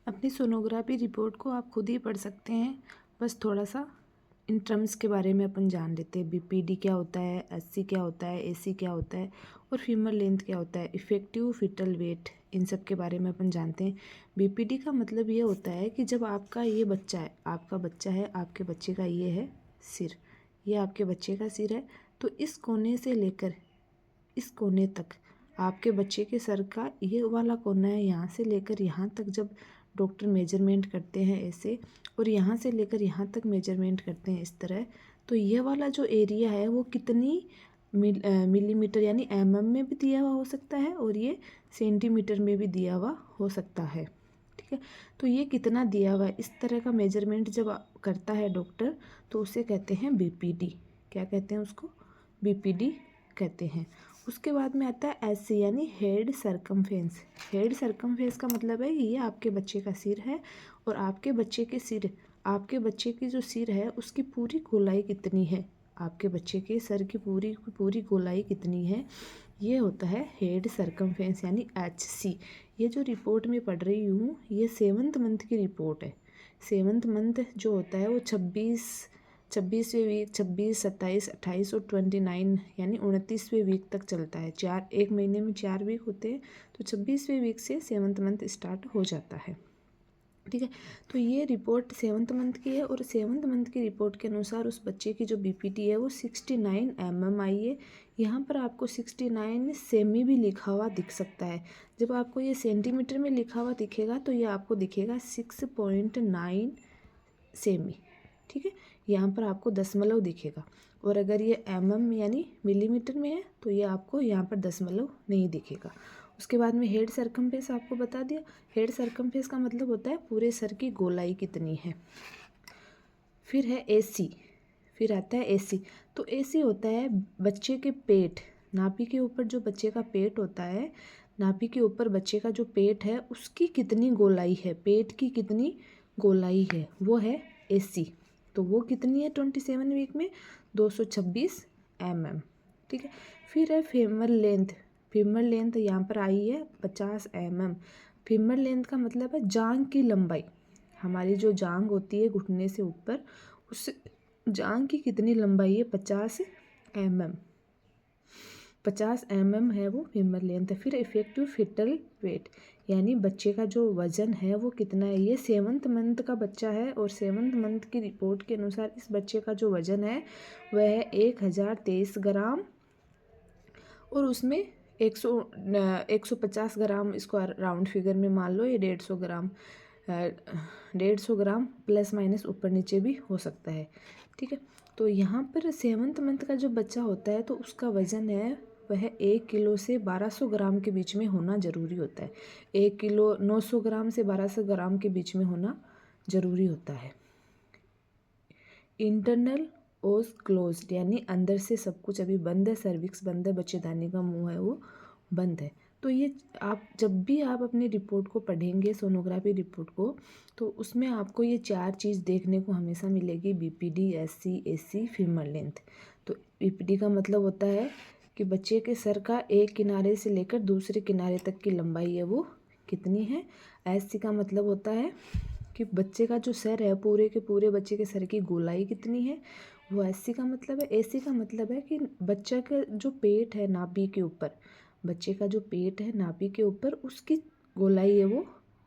अपनी sonography report को आप खुद ही पढ़ सकते हैं। बस थोड़ा सा इन टर्म्स के बारे में अपन जान लेते हैं। बीपीडी क्या होता है, एससी क्या होता है, एसी क्या होता है और फीमर लेंथ क्या होता है, इफेक्टिव फीटल वेट, इन सब के बारे में अपन जानते हैं। बीपीडी का मतलब ये होता है कि जब आपका ये बच्चा है, आपका बच्चा है, आपके बच्चे का ये है सिर, ये आपके बच्चे का सिर है, तो इस कोने से लेकर इस कोने तक आपके बच्चे के सर का ये वाला कोना है, यहाँ से लेकर यहाँ तक जब डॉक्टर मेजरमेंट करते हैं ऐसे, और यहाँ से लेकर यहाँ तक मेजरमेंट करते हैं इस तरह, तो ये वाला जो एरिया है वो कितनी मिलीमीटर यानी एमएम में भी दिया हुआ हो सकता है और ये सेंटीमीटर में भी दिया हुआ हो सकता है। ठीक है, तो ये कितना दिया हुआ है, इस तरह का मेजरमेंट जब करता है डॉक्टर तो उसे कहते हैं बीपीडी। क्या कहते हैं उसको? बीपीडी कहते हैं। उसके बाद में आता है एससी यानी हेड सरकमफेरेंस। हेड सरकमफेरेंस का मतलब है ये आपके बच्चे का सिर है और आपके बच्चे के सिर, आपके बच्चे की जो सिर है उसकी पूरी गोलाई कितनी है, आपके बच्चे के सर की पूरी पूरी गोलाई कितनी है, ये होता है हेड सरकमफेरेंस यानी एचसी। ये जो रिपोर्ट में पढ़ रही हूँ ये 7th मंथ की रिपोर्ट है। 7th मंथ जो होता है वो 26वें वीक, 26, 27, 28 और 29 यानी 29वें वीक तक चलता है। एक महीने में 4 वीक होते हैं, तो 26वें वीक से 7th मंथ स्टार्ट हो जाता है। ठीक है, तो ये रिपोर्ट 7th मंथ की है और 7th मंथ की रिपोर्ट के अनुसार उस बच्चे की जो बीपीटी है वो 69 mm आई है। यहाँ पर आपको 69 सेमी भी लिखा हुआ दिख सकता है। जब आपको ये सेंटीमीटर में लिखा हुआ दिखेगा तो ये आपको दिखेगा 6.9 सेमी। ठीक है, यहाँ पर आपको दशमलव दिखेगा, और अगर ये mm यानी मिलीमीटर में है तो ये आपको यहाँ पर दशमलव नहीं दिखेगा। उसके बाद में हेड सरकमफेरेंस आपको बता दिया। हेड सरकमफेरेंस का मतलब होता है पूरे सर की गोलाई कितनी है। फिर है एसी, फिर आता है एसी। तो एसी होता है बच्चे के पेट, नाभि के ऊपर जो बच्चे का पेट होता है, नाभि के ऊपर बच्चे का जो पेट है उसकी कितनी गोलाई है, पेट की कितनी गोलाई है, वो है एसी। तो वो कितनी है 27 वीक में? 226 mm। ठीक है, फिर है फीमर लेंथ। फीमर लेंथ यहाँ पर आई है 50 mm। फीमर लेंथ का मतलब है जांघ की लंबाई। हमारी जो जांघ होती है घुटने से ऊपर, उस जांघ की कितनी लंबाई है? 50 mm। 50 mm है वो फीमर लेंथ। फिर इफेक्टिव फिटल वेट यानी बच्चे का जो वजन है वो कितना है। ये 7th मंथ का बच्चा है और 7th मंथ की रिपोर्ट के अनुसार इस बच्चे का जो वजन है वह है 1023 ग्राम, और उसमें 150 ग्राम, इसको राउंड फिगर में मान लो ये 150 ग्राम, 150 ग्राम प्लस माइनस ऊपर नीचे भी हो सकता है। ठीक है, तो यहाँ पर 7th मंथ का जो बच्चा होता है तो उसका वज़न है वह 1 किलो से 1200 ग्राम के बीच में होना ज़रूरी होता है। 1 किलो 900 ग्राम से 1200 ग्राम के बीच में होना ज़रूरी होता है। इंटरनल ओज क्लोज्ड यानी अंदर से सब कुछ अभी बंद है, सर्विक्स बंद है, बच्चेदानी का मुंह है वो बंद है। तो ये आप जब भी आप अपनी रिपोर्ट को पढ़ेंगे, सोनोग्राफी रिपोर्ट को, तो उसमें आपको ये 4 चीज़ देखने को हमेशा मिलेगी, BPD, SC, AC, femur length. तो बीपीडी का मतलब होता है कि बच्चे के सर का एक किनारे से लेकर दूसरे किनारे तक की लंबाई है वो कितनी है। एससी का मतलब होता है कि बच्चे का जो सर है, पूरे के पूरे बच्चे के सर की गोलाई कितनी है, वो एससी का मतलब है। एसी का मतलब है कि बच्चा का जो पेट है नाभि के ऊपर, बच्चे का जो पेट है नाभि के ऊपर उसकी गोलाई है वो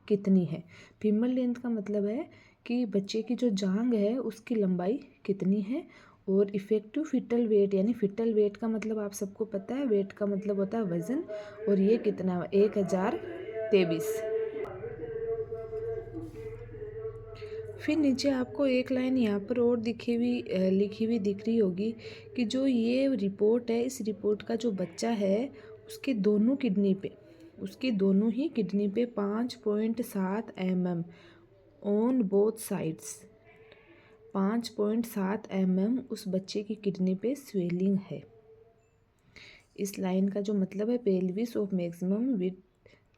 कितनी है। फीमर लेंथ का मतलब है कि बच्चे की जो जांघ है उसकी लंबाई कितनी है। और इफेक्टिव फिटल वेट यानी फिटल वेट का मतलब आप सबको पता है, वेट का मतलब होता है वज़न, और ये कितना 1023। फिर नीचे आपको एक लाइन यहाँ पर और लिखी हुई दिख रही होगी कि जो ये रिपोर्ट है, इस रिपोर्ट का जो बच्चा है उसके दोनों किडनी पे, उसकी दोनों ही किडनी पे 5.7 mm on both sides, 5.7 mm उस बच्चे की किडनी पे स्वेलिंग है। इस लाइन का जो मतलब है pelvis of maximum with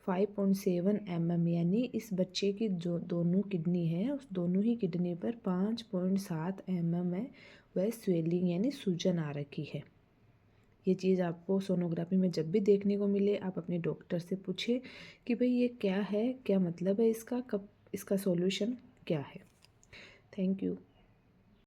5.7 mm यानी इस बच्चे की जो दोनों किडनी है उस दोनों ही किडनी पर 5.7 mm है, वह स्वेलिंग यानी सूजन आ रखी है। ये चीज़ आपको सोनोग्राफी में जब भी देखने को मिले आप अपने डॉक्टर से पूछे कि भाई ये क्या है, क्या मतलब है इसका, कब इसका सॉल्यूशन क्या है। Thank you.